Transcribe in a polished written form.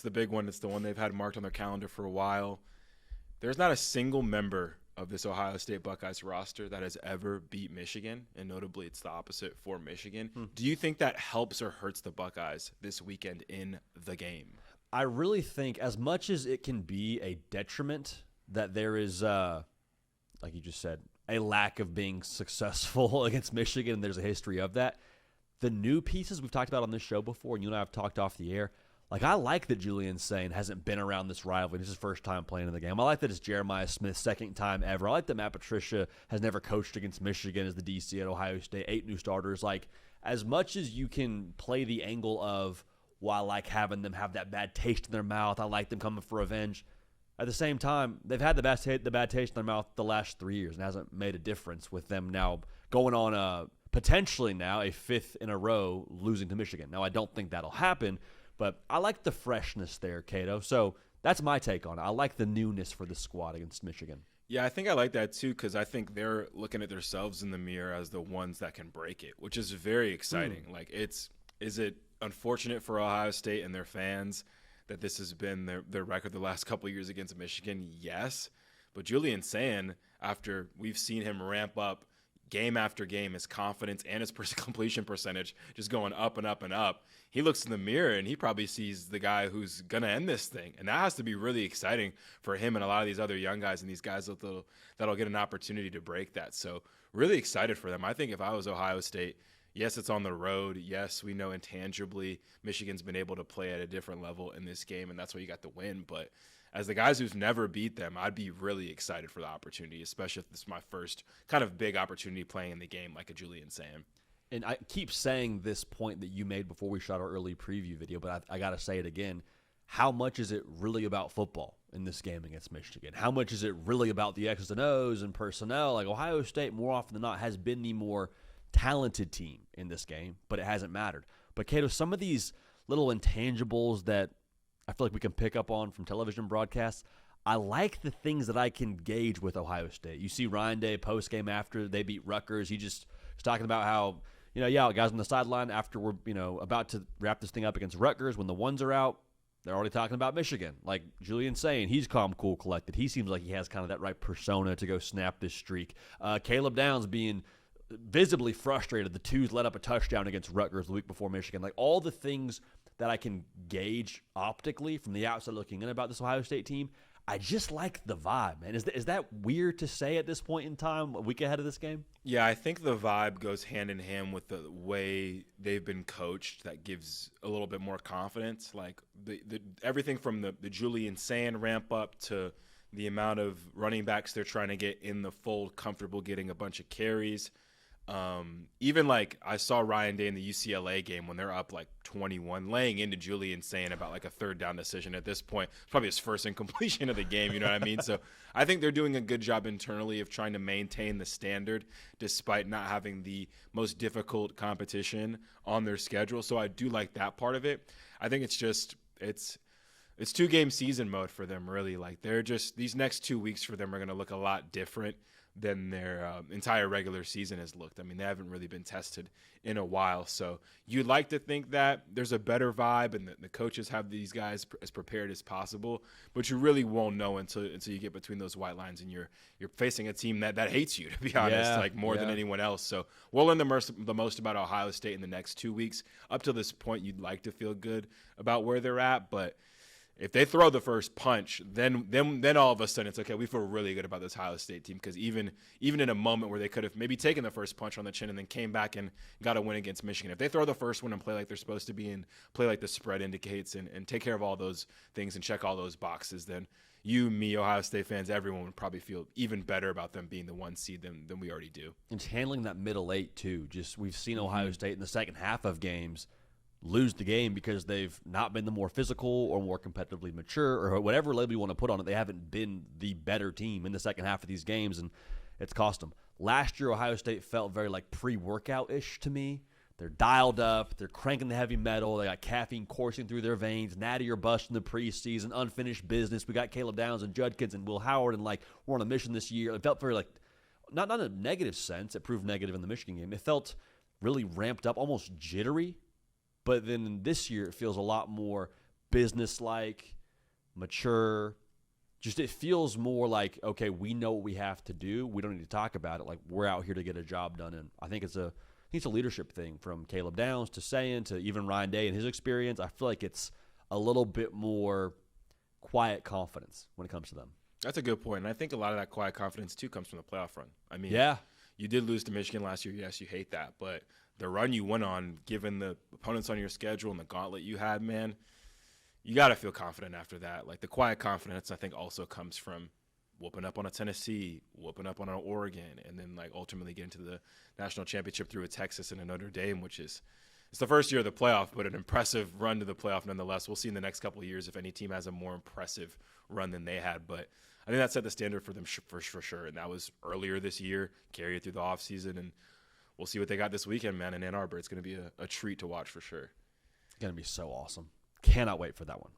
It's the big one. It's the one they've had marked on their calendar for a while. There's not a single member of this Ohio State Buckeyes roster that has ever beat Michigan, and notably it's the opposite for Michigan. Do you think that helps or hurts the Buckeyes this weekend in the game? I really think as much as it can be a detriment that there is, like you just said, a lack of being successful against Michigan, and there's a history of that, the new pieces we've talked about on this show before, and you and I have talked off the air, like, I like that Julian Sain hasn't been around this rivalry. This is his first time playing in the game. I like that it's Jeremiah Smith's second time ever. I like that Matt Patricia has never coached against Michigan as the DC at Ohio State, 8 new starters. Like, as much as you can play the angle of, well, I like having them have that bad taste in their mouth, I like them coming for revenge, at the same time, they've had the bad taste in their mouth the last 3 years and hasn't made a difference with them now going on potentially now a 5th in a row losing to Michigan. Now, I don't think that'll happen, but I like the freshness there, Cato. So that's my take on it. I like the newness for the squad against Michigan. Yeah, I think I like that too because I think they're looking at themselves in the mirror as the ones that can break it, which is very exciting. Like, is it unfortunate for Ohio State and their fans that this has been their record the last couple of years against Michigan? Yes. But Julian Sain, after we've seen him ramp up game after game, his confidence and his completion percentage just going up and up and up, he looks in the mirror and he probably sees the guy who's going to end this thing. And that has to be really exciting for him and a lot of these other young guys and these guys that'll get an opportunity to break that. So really excited for them. I think if I was Ohio State, yes, it's on the road. Yes, we know intangibly Michigan's been able to play at a different level in this game, and that's why you got the win. But as the guys who's never beat them, I'd be really excited for the opportunity, especially if this is my first kind of big opportunity playing in the game like a Julian Sain. And I keep saying this point that you made before we shot our early preview video, but I got to say it again. How much is it really about football in this game against Michigan? How much is it really about the X's and O's and personnel? Like, Ohio State, more often than not, has been the more talented team in this game, but it hasn't mattered. But, Cato, some of these little intangibles that I feel like we can pick up on from television broadcasts, I like the things that I can gauge with Ohio State. You see Ryan Day post-game after they beat Rutgers. He just was talking about how, guys on the sideline after we're, about to wrap this thing up against Rutgers, when the ones are out, they're already talking about Michigan. Like Julian Sain, he's calm, cool, collected. He seems like he has kind of that right persona to go snap this streak. Caleb Downs being visibly frustrated. The twos let up a touchdown against Rutgers the week before Michigan. Like, all the things that I can gauge optically from the outside looking in about this Ohio State team, I just like the vibe, man. Is that weird to say at this point in time, a week ahead of this game? Yeah, I think the vibe goes hand in hand with the way they've been coached. That gives a little bit more confidence. Like the everything from the Julian Sain ramp up to the amount of running backs they're trying to get in the fold, comfortable getting a bunch of carries. Even like I saw Ryan Day in the UCLA game when they're up like 21, laying into Julian Sain about like a third down decision at this point. It's probably his first incompletion of the game, you know what I mean? So I think they're doing a good job internally of trying to maintain the standard despite not having the most difficult competition on their schedule. So I do like that part of it. I think it's 2-game season mode for them, really. Like, they're just, these next 2 weeks for them are going to look a lot different than their entire regular season has looked. I mean, they haven't really been tested in a while. So you'd like to think that there's a better vibe and the coaches have these guys as prepared as possible, but you really won't know until you get between those white lines and you're facing a team that hates you, to be honest, more than anyone else. So we'll learn the most about Ohio State in the next 2 weeks. Up to this point, you'd like to feel good about where they're at, but if they throw the first punch, then all of a sudden it's okay. We feel really good about this Ohio State team because even in a moment where they could have maybe taken the first punch on the chin and then came back and got a win against Michigan, if they throw the first one and play like they're supposed to be and play like the spread indicates and take care of all those things and check all those boxes, then you, me, Ohio State fans, everyone would probably feel even better about them being the 1 seed than we already do. And handling that middle eight too. Just we've seen Ohio State in the second half of games lose the game because they've not been the more physical or more competitively mature or whatever label you want to put on it. They haven't been the better team in the second half of these games, and it's cost them. Last year, Ohio State felt very like pre-workout-ish to me. They're dialed up. They're cranking the heavy metal. They got caffeine coursing through their veins. Natty or bust in the preseason. Unfinished business. We got Caleb Downs and Judkins and Will Howard, and like we're on a mission this year. It felt very like not in a negative sense. It proved negative in the Michigan game. It felt really ramped up, almost jittery. But then this year it feels a lot more businesslike, mature. Just it feels more like, okay, we know what we have to do. We don't need to talk about it. Like, we're out here to get a job done. And I think it's a leadership thing, from Caleb Downs to Sayin to even Ryan Day and his experience. I feel like it's a little bit more quiet confidence when it comes to them. That's a good point. And I think a lot of that quiet confidence, too, comes from the playoff run. I mean, yeah, you did lose to Michigan last year. Yes, you hate that. But the run you went on, given the opponents on your schedule and the gauntlet you had, man, you got to feel confident after that. Like, the quiet confidence, I think, also comes from whooping up on a Tennessee, whooping up on an Oregon, and then, like, ultimately getting to the national championship through a Texas and a Notre Dame, which is – it's the first year of the playoff, but an impressive run to the playoff nonetheless. We'll see in the next couple of years if any team has a more impressive run than they had. But I think that set the standard for them for sure, and that was earlier this year, carry it through the offseason, and we'll see what they got this weekend, man, in Ann Arbor. It's going to be a treat to watch for sure. It's going to be so awesome. Cannot wait for that one.